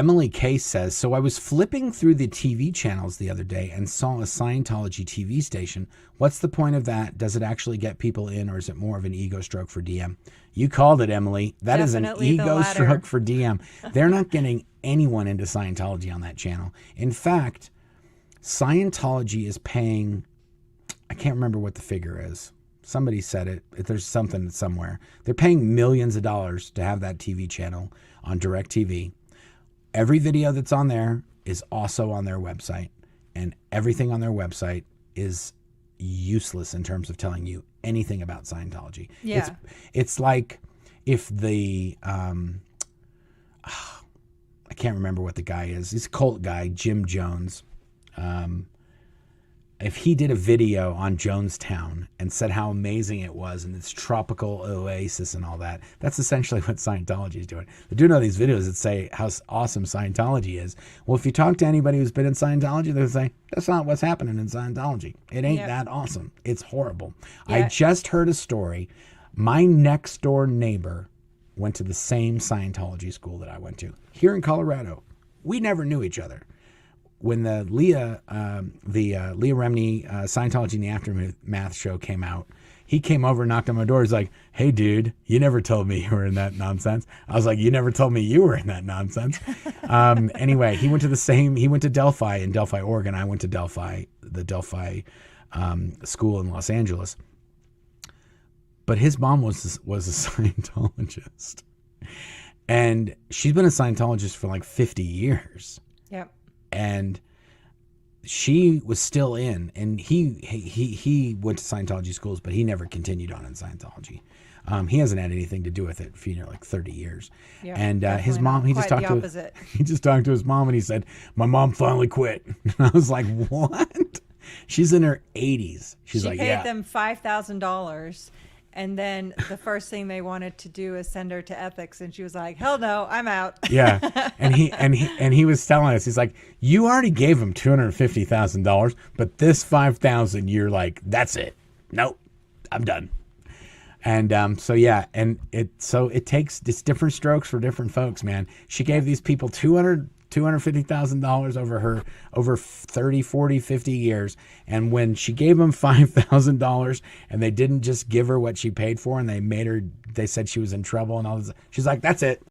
Emily Case says, so I was flipping through the TV channels the other day and saw a Scientology TV station. What's the point of that? Does it actually get people in, or is it more of an ego stroke for DM? You called it, Emily. That Definitely is an ego stroke for DM. They're not getting anyone into Scientology on that channel. In fact, Scientology is paying, I can't remember what the figure is. Somebody said it. There's something somewhere. They're paying millions of dollars to have that TV channel on DirecTV. Every video that's on there is also on their website, and everything on their website is useless in terms of telling you anything about Scientology. Yeah. It's like if the, I can't remember what the guy is. He's a cult guy, Jim Jones. If he did a video on Jonestown and said how amazing it was and its tropical oasis and all that, that's essentially what Scientology is doing. They're doing all these videos that say how awesome Scientology is. Well, if you talk to anybody who's been in Scientology, they'll say, that's not what's happening in Scientology. It ain't that awesome. It's horrible. Yeah. I just heard a story. My next door neighbor went to the same Scientology school that I went to here in Colorado. We never knew each other. When the Leah Remini Scientology in the Aftermath show came out, he came over and knocked on my door. He's like, hey, dude, you never told me you were in that nonsense. I was like, you never told me you were in that nonsense. Anyway, he went to Delphi in Delphi, Oregon. I went to the Delphi school in Los Angeles. But his mom was a Scientologist. And she's been a Scientologist for like 50 years. Yep. And she was still in, and he went to Scientology schools, but he never continued on in Scientology. He hasn't had anything to do with it for like 30 years. Yeah, and his mom, he just talked to his mom, and he said, "My mom finally quit." And I was like, "What?" She's in her 80s. She paid them $5,000. And then the first thing they wanted to do is send her to ethics, and she was like, "Hell no, I'm out." Yeah, and he was telling us, he's like, "You already gave him $250,000, but this $5,000, you're like, that's it. Nope, I'm done." And it takes it's different strokes for different folks, man. She gave these people $250,000 over 30, 40, 50 years. And when she gave them $5,000 and they didn't just give her what she paid for, and they said she was in trouble and all this, she's like, that's it.